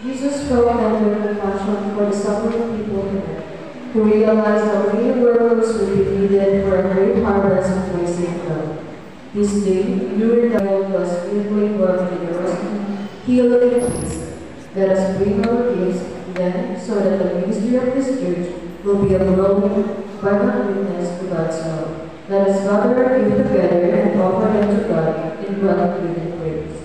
Jesus felt tender compassion for the suffering people here, who realized that many workers would be needed for a great harvest of blessing love. This day, lured the world was beautifully work in generosity, healing, and peace. Let us bring our gifts then, so that the ministry of this church will be a growing, vibrant witness to God's love. Let us gather our gifts together and offer them to God in gratitude and praise.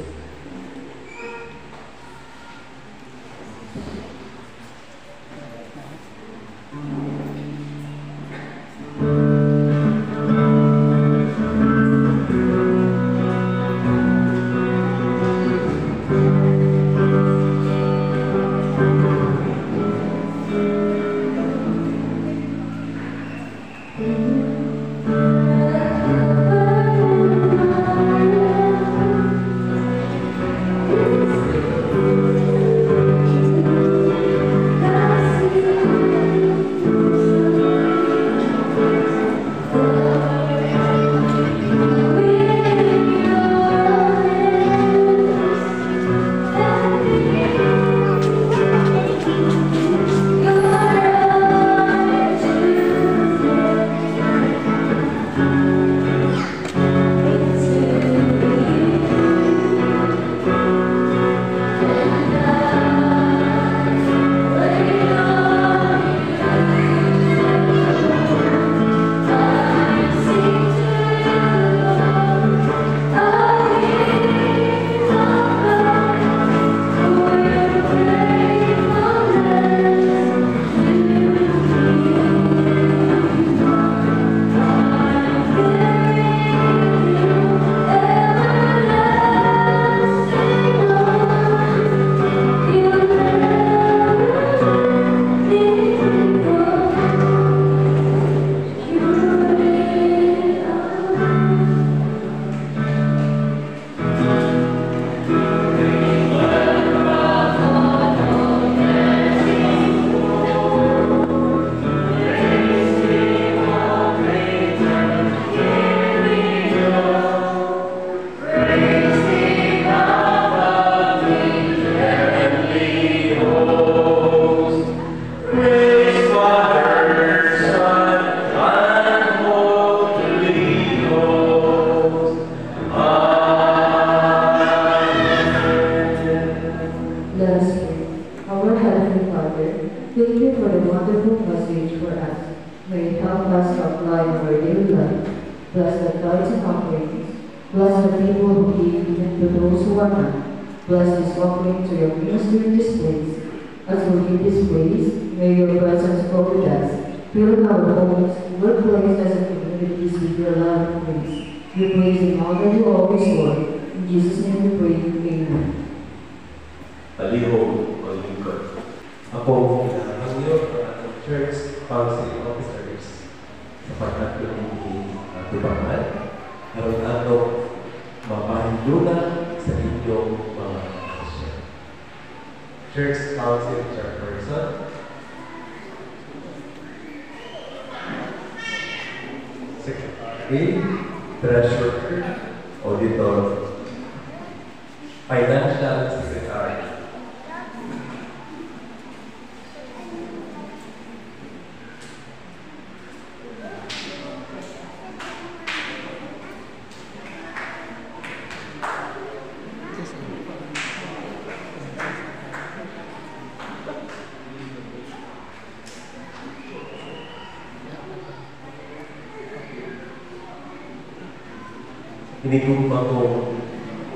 Inigumba ko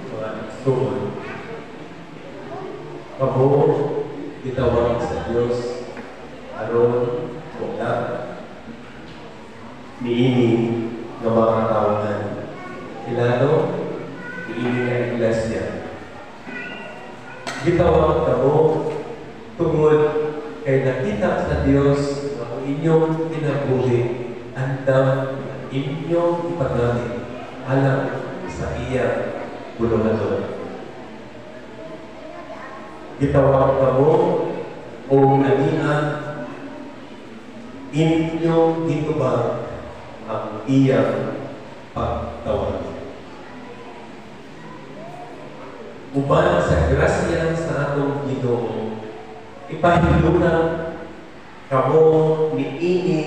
mga instrument. Ako, itawag sa Diyos, aron kung niini ng mga tawanan. Ilano, niini ng iglesia. Gitawag kamo tungod kay nakita sa Diyos na kung inyong kinabuhi, andam inyong ipagamit alam sa iya bulungador. Gitawag kamo o aniha inyong gitubag ang iyang pagtawag. uban sa grasya sa atong Ginoo, ipahilungan kamo niini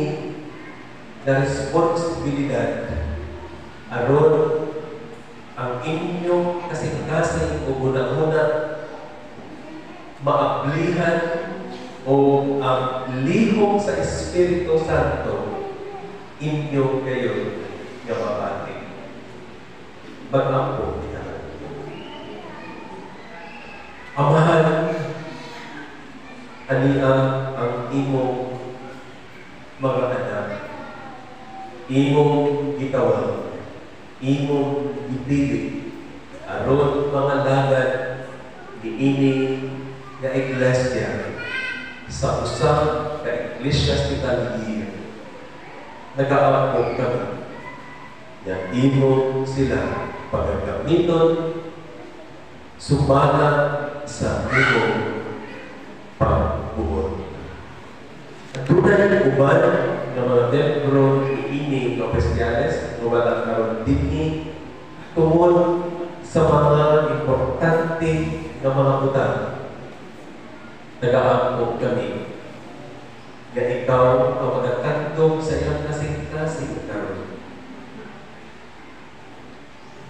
na responsibilidad aron ang inyong kasing-kasing o unang-una maablihan o ang lihok sa Espiritu Santo inyo kayo nga mabati. Bagampo kita. Amahan, ania ang imong mga anak, imong gitawag, imong ipili, aron mga lagad diini nga iglesia sa usang ka ecclesiastical year. Nag-aapog kami na imong sila pagagamiton sumala sa imong pagbuot. At tunay uban ng mga membro ini Oficiales na walang karoon din tungkol sa mga importante na mga butang. Nag-aangkog kami na ikaw ang magkakantong sa iyong kasing-kasing karoon.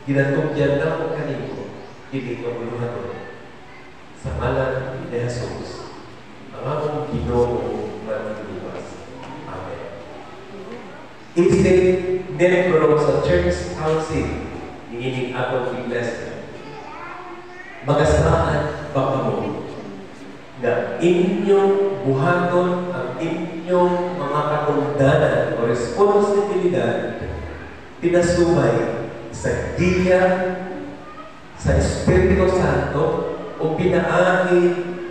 Ginatugyan na ko kanino, hindi ka buluhaton sa ngalan ni Jesus, ang among Ginoo magluwas. Amen. Isip membro sa Church Council iining atong iglesia, magasaan ba kamo na inyong buhaton ang inyong mga katundanan o responsibilidad pinasumay sa diya sa Espiritu Santo o pinaagi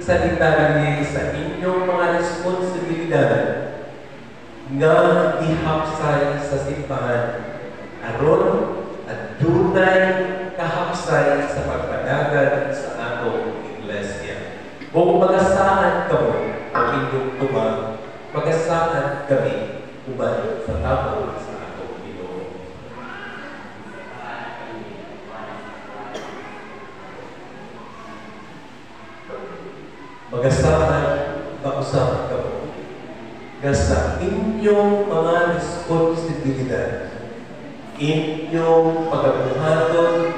sa detalye sa inyong mga responsibilidad nga ihapsay sa simbahan aron at dunay kahapsay sa pagpadagan sa atong iglesia. Kung magasaan kamo ang inyong tubag, magasaan kami uban sa tapos sa atong Ginoo. Magasaan mausap kamo nga sa inyong mga responsibilidad, inyong pagabuhaton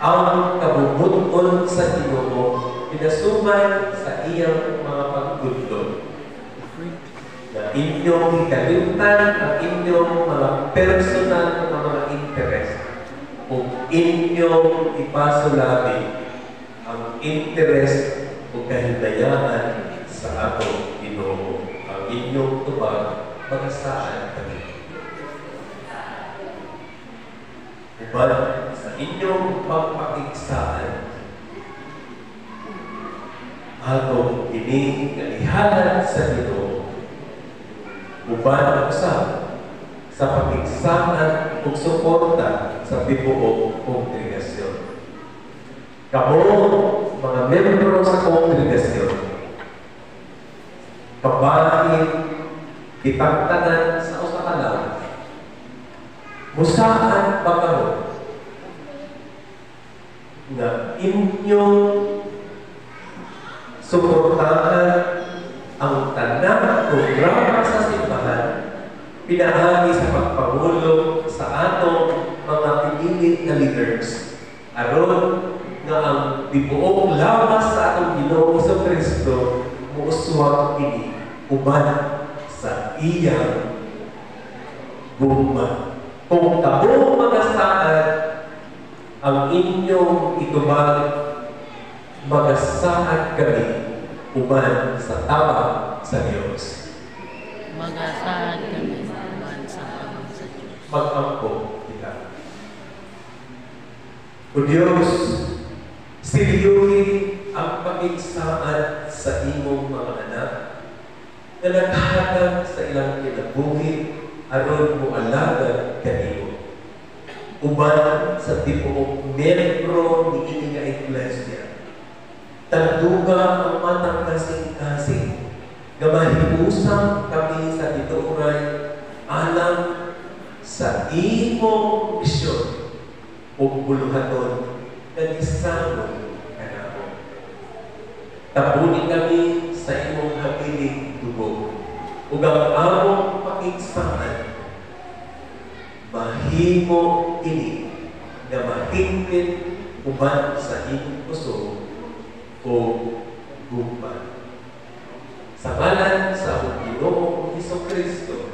ang kabubuton sa Ginoo pinasumay sa iyang mga pagtudlo. Na inyong ikalimtan ang inyong mga personal na mga interes o inyong ipasulabi ang interes o kahindayaan sa atong Ginoo. Ang inyong tubag, magasaan kami. Uban sa inyong pagpakigsaan, atong ininganihanan sa Ginoo, uban ang usap sa pakigsaan o suporta sa bibuong kongregasyon. Kamo, mga membro sa kongregasyon, kabahin, kitagtanan sa usakalaw, musaan pa kamo na inyong suportahan ang tanang programa sa simbahan pinaagi sa pagpangulo sa atong mga pinili na leaders aron nga ang bibuong lawas sa atong Ginoo Kristo muuswag ini uban sa iyang gugma. Kung kabong magasaan ang inyong itubag, magasaan kami uban sa tama sa Diyos. Magasaan kami uban sa tama sa Diyos. Mag-angko kita. O Diyos, siliyuhin ang pakigsaan sa imong mga anak na naghatag sa ilang kinabuhi aron mo alagad kanimo. Uban sa tibuok membro ni ini nga iglesia, tanduga ang matang kasing-kasing nga mahibusang kami sa ituray alam sa imong misyon o buluhaton na gisamon Tabunin kami sa imong habiling dugo. Ug ang among pakigsahan, mahimo ini na mahingpit uban sa imong puso o gugma. Sa ngalan sa among Ginoong Hesukristo,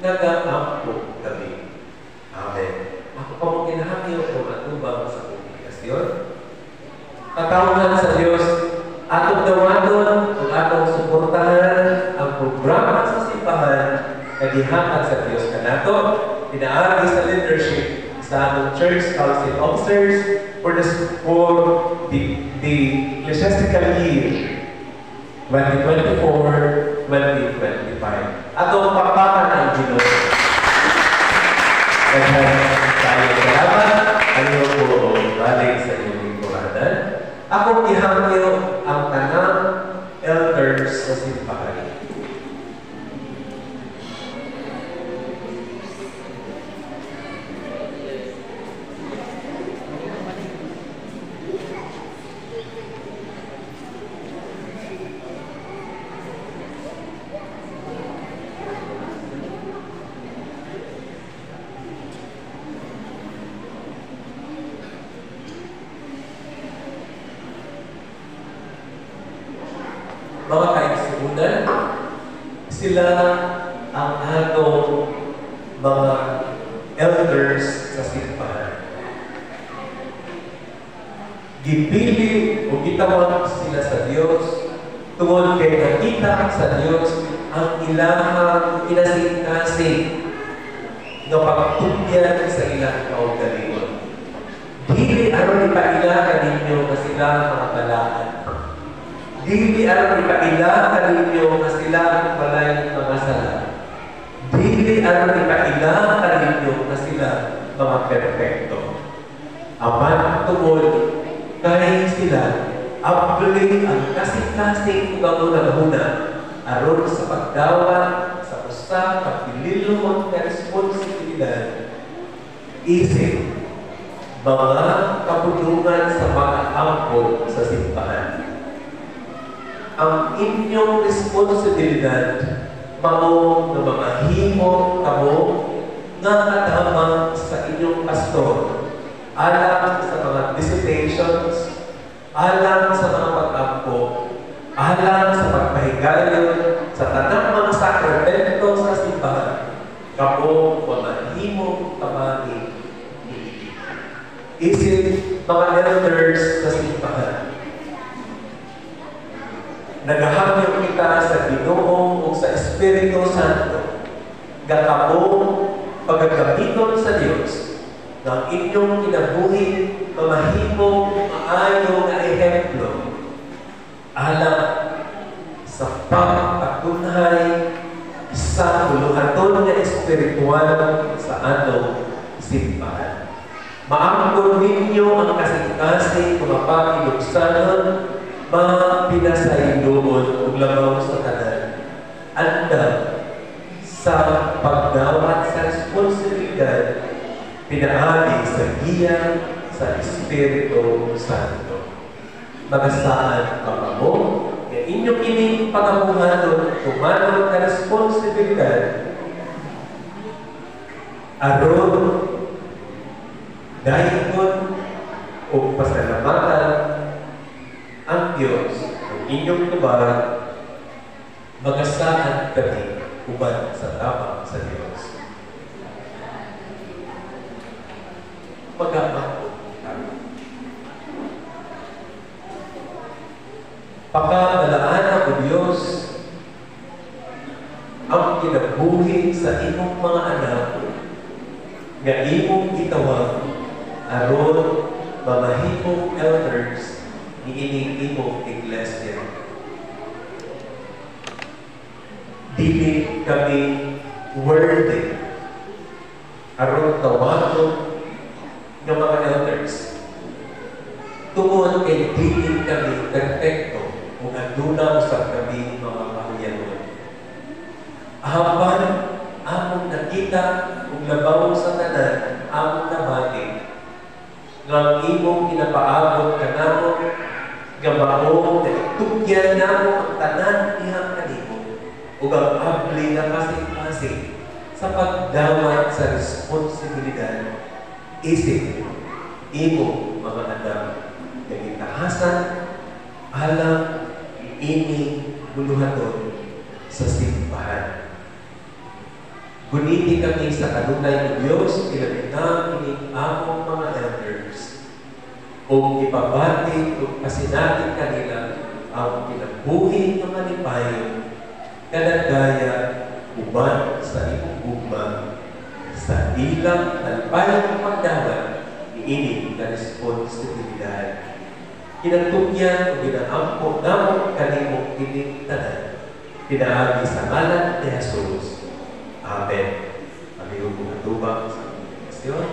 nag-aampo kami. Amen. Ako pa mong kinahangyo o matubang sa komunikasyon. Katawhan sa Diyos, atong dawaton ug atong suportahan ang programa sa simbahan na gihatag sa Diyos kanato, pinaagi sa leadership sa atong church council officers for the ecclesiastical year 2024-2025. Atong pakpakan ang Ginoo. Tayo salamat. Ano po balik sa inyong lingkuranan. Ako gihangyo ang tanang elders sa simbahan. Mga kaigsunan, sila ang atong mga elders sa simbahan. Gipili o gitawag sila sa Diyos tungod kay nakita sa Diyos ang ilang kinasing-kasing na pagtugyan sa ilang kaugalingon. Dili aron ipaila kaninyo na sila mga balaan. Dili aron ipaila kaninyo na sila balay mga sala. Dili aron ipaila kaninyo na sila mga perfecto. Aman tungod kay sila abli ang kasing-kasing kauna-una aron sa pagdawat sa usa ka pililong nga responsibilidad isip mga kapulungan sa mga angkol sa simbahan. Ang inyong responsibilidad mao na mga himo kamo nga katamang sa inyong pastor alang sa mga dissertations, alang sa mga pag-ampo, alang sa pagpahigayon sa tanang mga sakramento sa simbahan. Kamo mga himo kamani isip mga elders sa simbahan. Nagahangyo kita sa Ginoo o sa Espiritu Santo gakamong pagagamiton sa Diyos ng inyong kinabuhi mamahimong maayo na ehemplo alam sa pagpatunhay sa uluhaton na espiritual sa atong simbahan. Maangkon ninyo ang kasing-kasing kumapakiluksanon mga pinasaydoon ug labaw sa tanan. Anda sa pagdawat sa responsibilidad pinaagi sa giya sa Espiritu Santo. Magasaan kapamo nga inyong ining pagabuhaton tumanod ka responsibilidad aron dahigon o pasalamatan ang Diyos ang inyong tubaran magasaan kami uban sa tapang sa Diyos. Pagkakako kami. Pagkakalaan o Diyos ang kinabuhi sa imong mga anak nga imong itawag aron mamahimong elders ni ining imong iglesia. Dili kami worthy aron tawagon ng mga elders. Tungod kay dili kami perfecto kung aduna sa kami mga kahuyanon. Ahapan among nakita kung labaw sa tanan among nabati ng imong kinapaabot kanamo nga mao na itugyan na mo ang tanan ihang kanimo ug ang abli na kasing-kasing sa pagdawat sa responsibilidad isip imo mga anak nga gitahasan alang ini buluhaton sa simbahan. Guniti kami sa kanunay ng Diyos, ilalinang ini among mga elders, o ipabati o pasinatin kanila ang kinabuhi ng malipayon, kanagaya uban sa imong gugma, sa ilang talpayang pagdawat, iini na responsibilidad. Kinatugyan o ginaampo namong kanimong tinigtanan, pinaagi sa ngalan ni Jesus. Amen. Aming umatubang sa komunikasyon.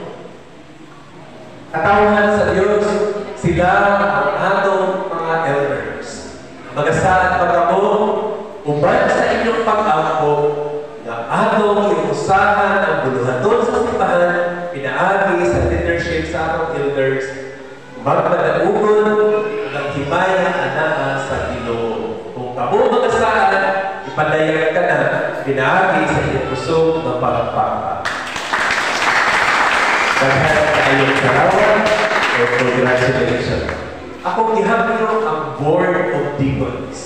Katawan sa Diyos, sila ang atong mga elders. Magasaad pagkamo, uban sa inyong pag-ampo, na atong iusahan ang buluhaton sa simbahan, pinaagi sa leadership sa atong elders, magpadagugon ng himaya anaa sa Ginoo. Kung kamo magasaad, ipadayag ka na, pinaagi sa inyong puso ng pagpapa. Dahil kayong sarawan o congratulations. Ako gihabyo ang Board of Deacons.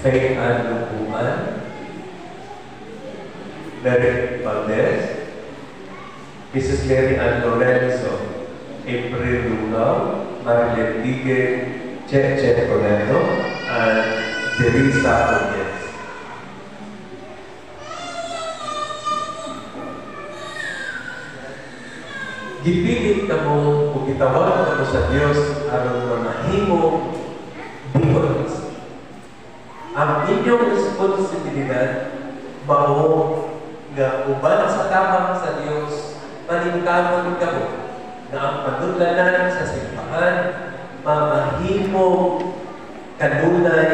Faith Ann Lupuan, Derek Valdez, Mrs. Mary Ann Lorenzo, April Lunao, Marilyn Tige, Cheche Toledo, and Teresa Oñez. Gipilit ka mo o gitawag ka mo sa Diyos aron manahimo deacons. Ang inyong responsibilidad mao nga uban sa tabang sa Dios maningkamon kamo na ang panudlanan sa simbahan mamahimo kanunay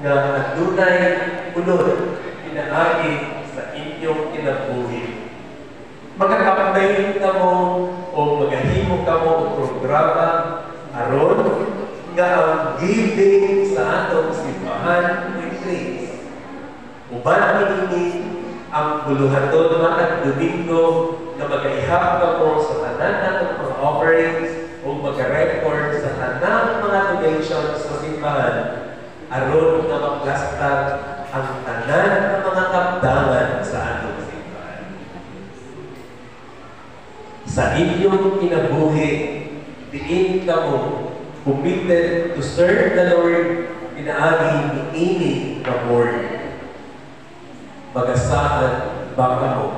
nga adunay ulod pinaagi sa inyong kinabuhi. Magkakapayin kamo o magahimo kamo og programa aron nga ang giving sa atong simbahan increase. Uban ini ang buluhaton matag Domingo na mag-ihap ka po sa tanan natong mga offerings o mag-record sa tanang mga donations sa simbahan aron na maglastar ang tanan ng mga kapdangan sa atong simbahan. Sa inyong kinabuhi, diin ka mo committed to serve the Lord pinaagi ini na board. Magasaan baka mo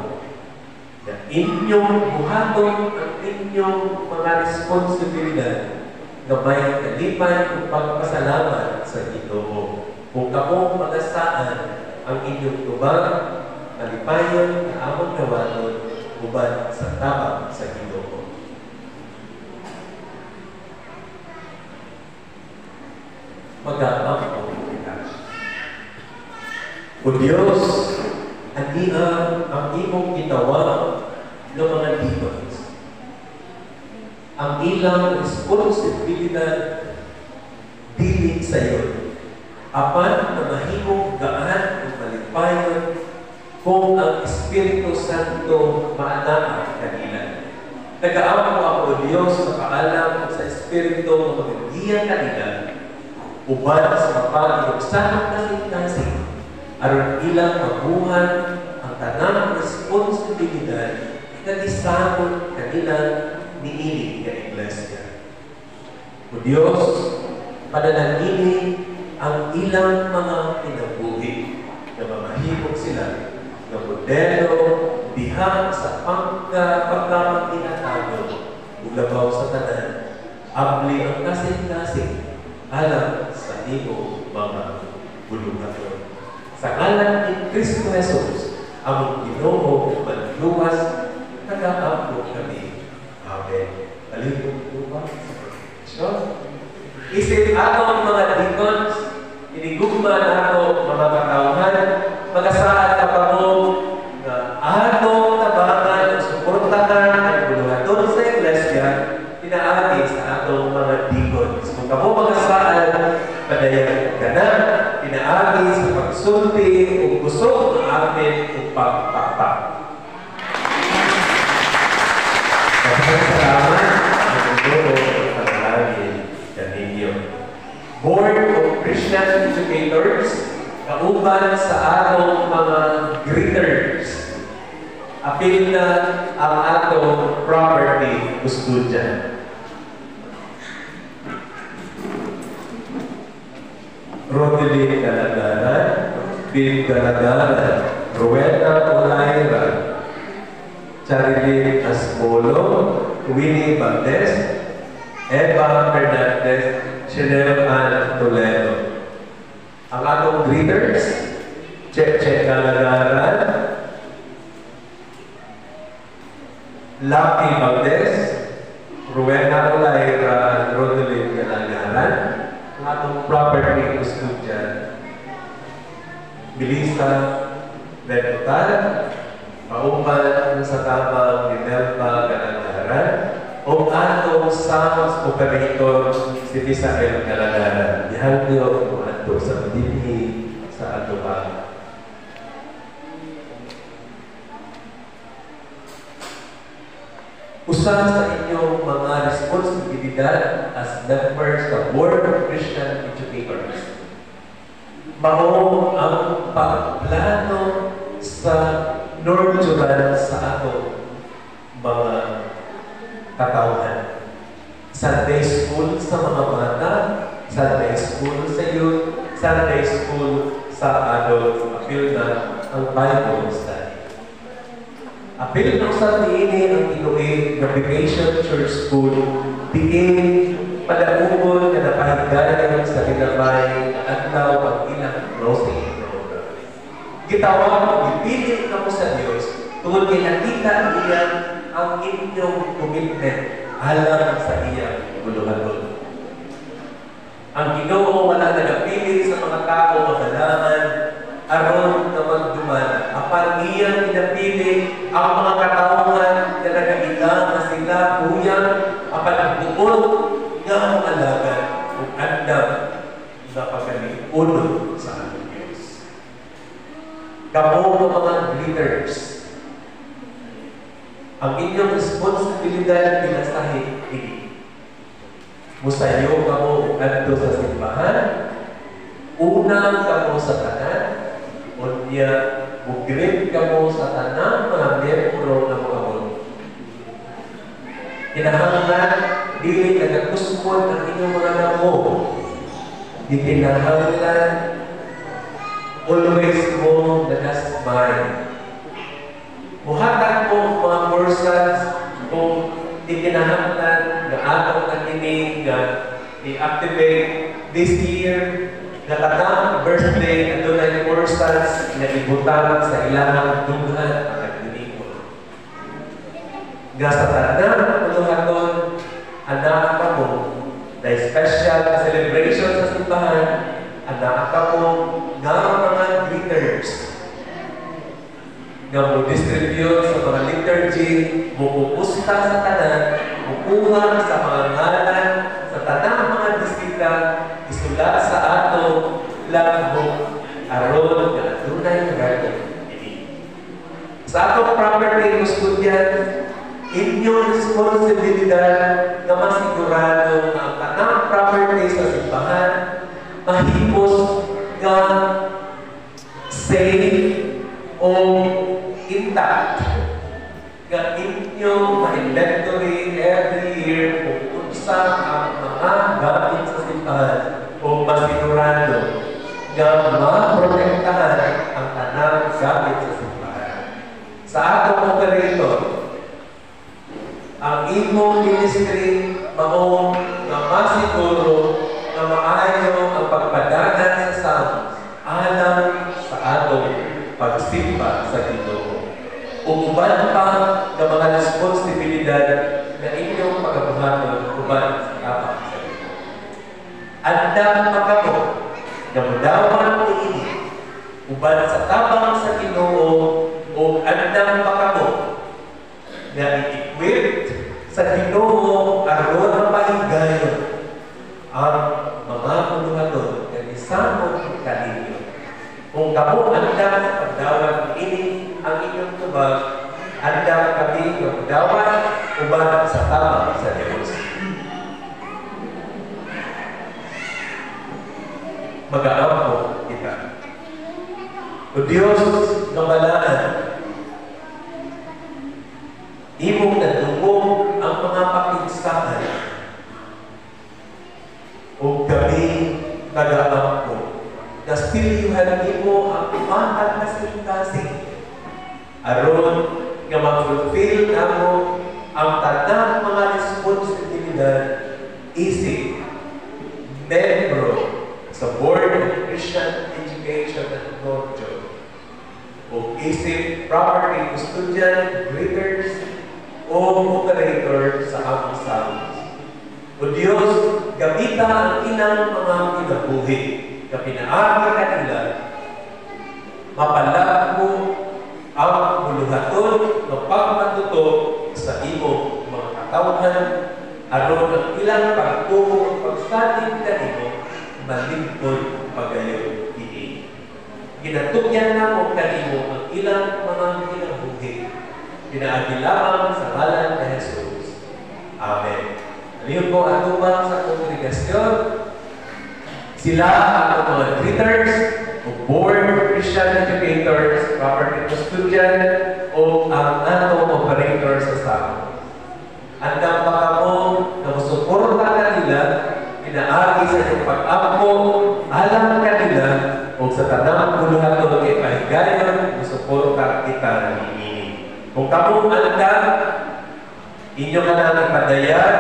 na inyong buhaton ang inyong mga responsibilidad na may kalipay kung pagpasalamat sa Ginoo. Kung kamo magasaan ang inyong tubag, kalipayon na among gawanon uban sa tabang sa Ginoo. Mag-aamang komunikasyon. O Diyos, aniya ang imong gitawag ng mga deacons. Ang ilang responsibilidad dili sa iyo. Apan na mahimong gaan o malipayon kung ang Espiritu Santo maanaa kanila. Nag-aamang ako, Diyos, na paalam sa Espiritu na magigiyang kanila uban sa mapag-iugsanang kasing-kasing aron ilang mabuhan ang tanang responsibilidad na disabot kanila niini nga iglesia. O Diyos, pananalili ang ilang mga kinabuhi na mamahimog sila na modelo diha sa pagkapaginatago ulabaw sa tanan abli ang kasing-kasing alam sa imo mga buluhaton. Sa ngalan ni Kristo Jesus, Among Ginoo magluwas nagaabot kami. Amen. Alipong lupa sa proteksyon. Isip atong mga deacons, inigugma na ako mga katauhan, magasaan ka pa mo na atong tabangan o suportahan ang buluhaton sa iglesia, pinaagi sa atong mga deacons. Kung kamo magasaan, padayan ka na, pinaagi sa pagsulti o gusto ng amin o pagpakpak. Salamat ang gusto o panalangin ninyo. Board of Christian Educators, kauban sa atong mga greeters, apil na ang atong property custodian. Rodeline Galagaran, Bill Galagaran, Rowena Olaira, Charilyn Asmolo, Winnie Valdez, Eva Fernandez, Chanel Ann Toledo. Ang atong greeters, Cheche Galagaran, Lucky Valdez, Rowena Olaira, Rodeline Galagaran. Ang atong property custodian, Melissa Benutal, pauban sa tamang ni Nelva Galagaran, o atong sales operator si Misael Galagaran. Ihangyo o ato sa dinhi sa ato ba. Usa sa inyong mga responsibilidad as members sa Board of Christian Educators, mao ang pagplano sa nurturan sa ato mga katauhan. Sunday school sa mga bata, Sunday school sa youth, Sunday school sa adult, apil na ang Bible study. Apil ng sa tiini ang tinuig na Vacation Church School, diin padaugol na napahigdanan sa ginamay at adlaw ang ilang closing program. Gitawag, ipili na mo sa Diyos, tungkol kay nakita niya ang inyong commitment alam sa iyang buluhaton. Ang Ginoo wala nagapili sa mga tao madalangan aron na magduman. Apan iyang pinapili ang mga katauhan na nagailang na sila kuyang apan ang bukod nga ang alaga kung andam na pagkaliunod sa ating Diyos. Kamo ng mga leaders, ang inyong responsibilidad pinasahin ini. Musayo kamo adto sa simbahan, unang kamo sa tanan, unya mugrid kamo sa tanang mga miyembro ng mga bon. Kinahanglan dili nagakusmon ang inyong mga namo. Di kinahanglan always mo nagasmay. Muhatag mo mga persons kung ikinahanglan na atong nakinig na i-activate this year na tanang birthday na doon ay persons na ibutang sa ilang dughan ang nagdinig mo. Nga sa tanang puluhaton, anak ka mo na special celebration sa simbahan, anak ka mo nga mga greeters nga mo-distribute sa mga liturgy, mupupusta sa tanan, mukuha sa mga ngalan, sa tanang mga disita, isulat sa ato, lagbo, aron, na tunay na gagawin. Sa atong property custodian, inyong responsibilidad na masigurado na ang tanang property sa simbahan, mahipos nga safe o intact. Nga inyong ma-inventory every year kung unsa ang mga gamit sa simbahan o masigurado nga ma-protektahan ang tanang gamit sa simbahan. Sa atong operator, ang imong ministry mao nga masiguro na maayo ang pagpadagan sa sound alang sa atong pagsimba sa Ginoo. Uban pa ng mga responsibilidad na inyong pagabuhaton uban sa tabang sa Ginoo. Andam makamo na mudawan niini uban sa tabang sa Ginoo o andam makamo na i-equip sa Ginoo aron mahigayon ang mga puluhaton na isamong kaninyo. Kung kamo andam sa pagdawat ini ang inyong tubag, andam kami ng pagdawat uban sa tabang sa Diyos. Mag-aampo kita. O Diyos ng balaan, imong nadungog ang mga pakinsahan o kami nag-aampo. Nastilihan mo ang umatag na silkasing aron nga mag-fulfill namo ang tanang mga responsibilidad isip, membro sa Board of Christian Education at Culture o isip property custodian, graders o operator sa among salos. O Diyos, gamita ang inang mga kinabuhi na pinaagi kanila, mapalag mo ang buluhaton ng pagmatuto sa imong mga katawhan aron ang ilang pagtuo pagsalig kanimo malingkod pagayon ini. Ginatugyan na mo kanimo ang ilang mga kinabuhi. Pinaagi lamang sa ngalan ni Jesus. Amen. Aliyon po atubang sa kongregasyon. Sila ang mga greeters o board of Christian educators, property custodian o ang atong operator sa SAM. Andang pa kamo na musuporta kanila, pinaagi sa inyong pag-ampo, alam kanila o sa tanang buluhaton kay pahigayon, musuporta kita ini. Kung kamo andang inyo ka nang ipadayan,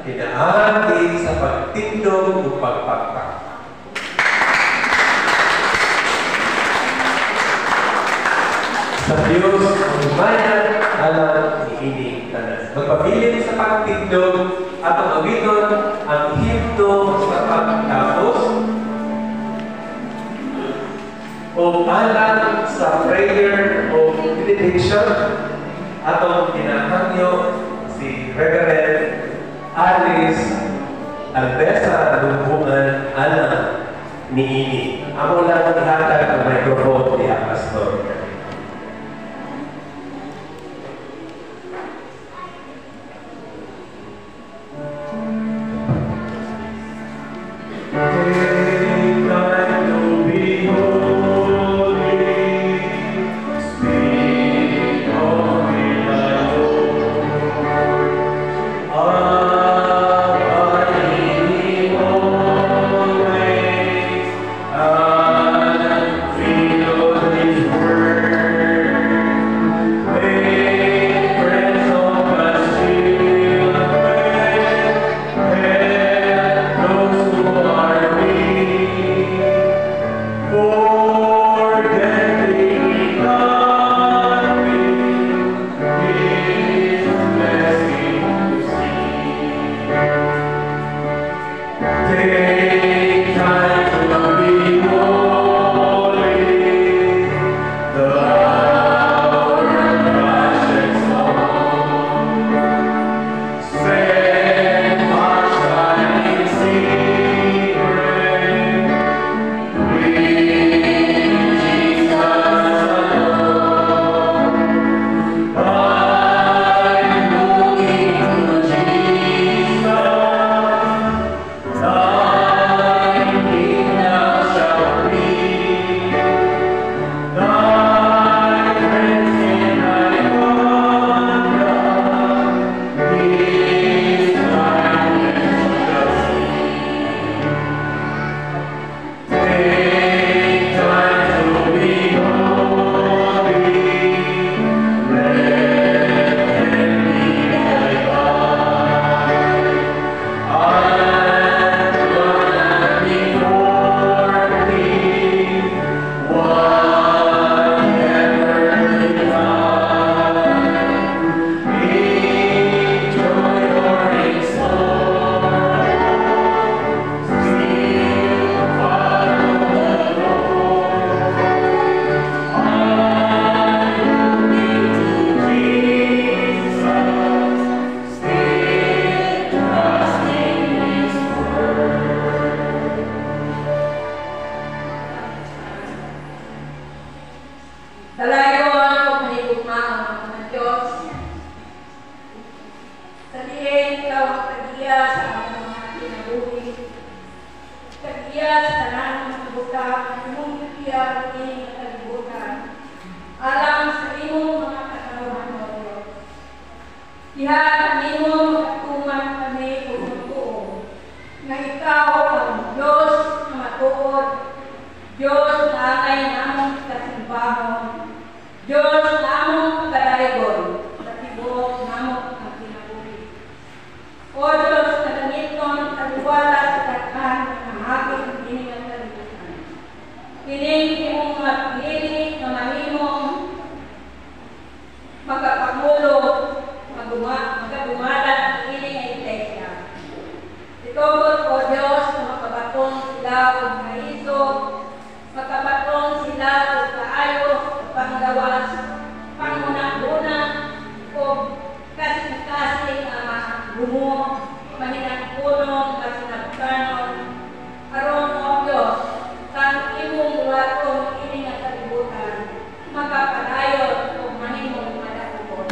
pinaagi sa pagtindog o pagpagpak. Sa Diyos, umayan, alam, iinig tanan. Magpabilin sa pagtindog at ang awiton ang himno sa pagtapos o alam sa prayer o meditation at ang tinahangyo si Reverend Alice Albesa Lumbungan alam ni Ini. Ako lang ihatag ang microphone ni Pastor. Word. Dalayon o manigugmao ng Diyos. Sabihin ikaw ang tagiya sa among mga kinabuhi. Tagiya sa tanan ng kabutan, imong tagiya ng kalibutan. Alam sa imong mga katawan o Diyos. Diha kanimong katuman kami kung magtuo. Na ikaw ang Diyos na matuod. Diyos na angay namong kasimbahon. Diyos na among kadaraygon. Sa tibok namong ang kinabuhi. O Diyos na gangiton kaliwala sa takhan ng aking hiningang kalibutan. Kining imong mga pinili na mahimong magkapagulo, magabumalat ang ining ay iglesia. Itubot o Diyos na makabatong sila o maisog, makabatong sila o kaayo, panggawas, pangunang-una, o kasing-kasing gumo, mahinang-punong, kasinagkanon, aron o Diyos, kang imong buhaton ining ang kalibutan, makapadayon o mahimong madakupon.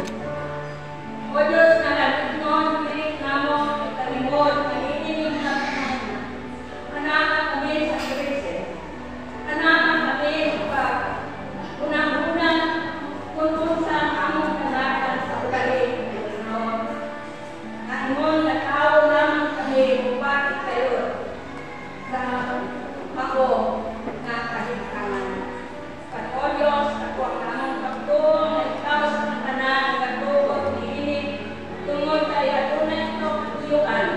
O Diyos na nagignon, pilit namon, ikalimod, naninig na kamana. Anak kami sa Kristo. Anak kami sa unang-unang kung sa among kanakan sa ugali ng Panginoon. Na imong natao naman kami upati kayo sa mako na kahintangan. At o Diyos, ako ang among pagtuong na ikaw sa tanan ng katubog niinig tungod kay adunay ito katuyuan.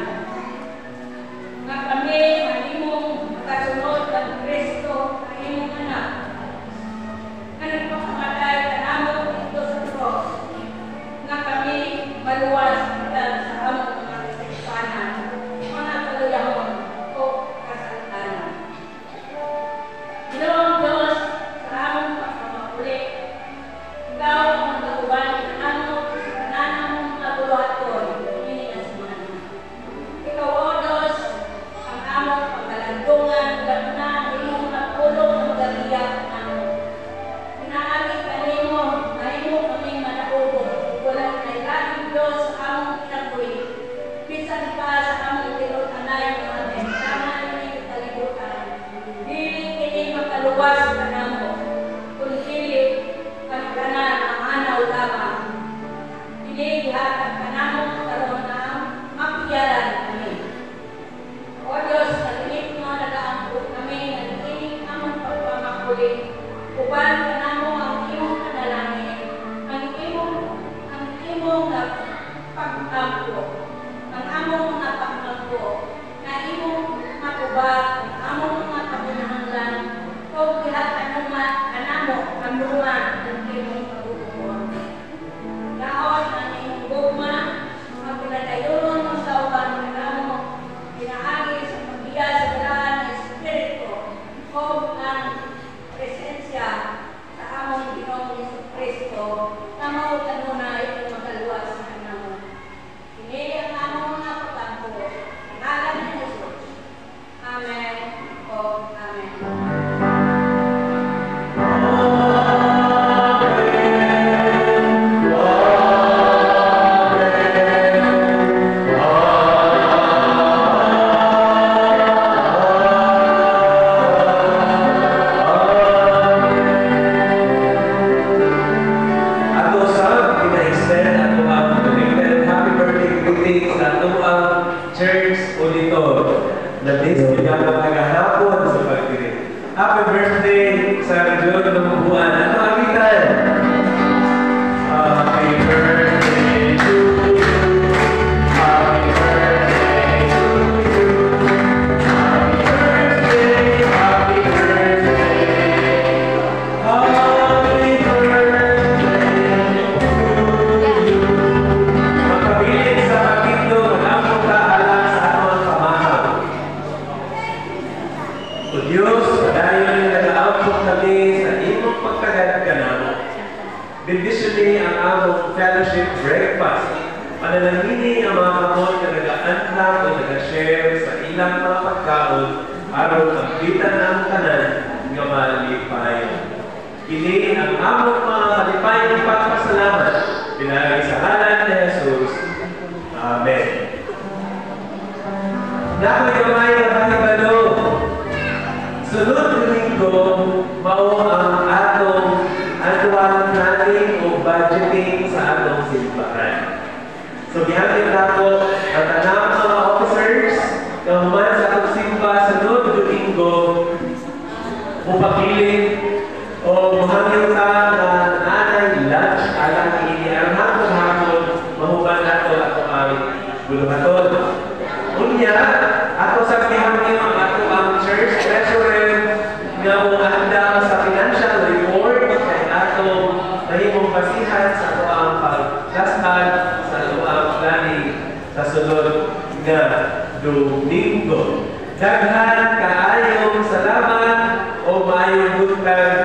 Nga kami mahimong makasunod ng Kristo na imong anak. Nga nagpakamatay kanamo dito sa cross. Nga kami maluwas kita sa among mga kasalanan, mga kaluyahon o kasalanan. Ginoong Diyos, sa among pagkamahuli, ikaw ang magaguban ng among kananang mga buluhaton, ini ang semana. Ikaw, O Diyos, ang among pagkalandungan, gagna, imong napulong na magaliyak namin. Inaagi kanimo, na imo kaming manaubos, walang nailaing Diyos sa among kinabuhi. Bisan pa sa among tinutanay, mga bentanan ng kalibutan. Dili kini makaluwas ka namo, kung dili ang tanan ang anaw lamang. Dili gihatag ka namo karon na mapiyaran kami. O Diyos, nalimit mo nagaangkot kami ng ining among pagpamakuli. Uban ka namo ang imong panalangin, ang imong pagtampo, ang among mga pagtampo, na imong matubag, ang among mga kapunahanglan, o gihatag kanamo kamruan ng imong pagbubuon. Daot ang imong gugma, ang pinadayon mo sa uban kanamo, pinaagi sa pagbiya sa daan ng Espiritu, o ang presensya sa among Ginoong Jesucristo, na mao kanunay ang magaluwas sa kanamo. Kini ang among mga pagtampo, sa ngalan ni Jesus. Amen o Amen. Ato sa pina-extend ato ang belated happy birthday greetings sa ato ang church auditor na this pinapagahapon sa pagdiring. Happy birthday sa Region ng Bubuan. Ano ang agitan? Happy birthday to you. Happy birthday to you. Happy birthday, happy birthday. Happy birthday to you. Magpabilin sa pagkindo, manamong kaalang sa amang pamahaw. O Diyos, padayon na nag-output kami sa imong pagkaganap ka namo. Bendisyon ang among fellowship breakfast. Panalangini ang mga kamon na nag-aantlang o nag-share sa ilang mga pagkaon aron ang kita ng tanan nga malipayon. Piliin ang among mga kalipay ng pagpasalamat. Pinagay sa ngalan ni Jesus. Amen. Nako'y gamay na bahibalo. Sunod linggo, mao ang atong annual planning o budgeting sa atong simbahan. So, gihapon nato ang tanang mga officers na human sa atong simba sunod linggo upagilid o mahangin ka na nanay lunch alang ini ang hapon mahuban nato ato ang buluhaton. Unya, ako sa gihapon ang ato ang church treasurer nga handa sa financial report kay ato mahimong basihan sa ato ang paglasad sa ato ang planning sa sunod nga Domingo. Daghan kaayong salamat o maayong buntag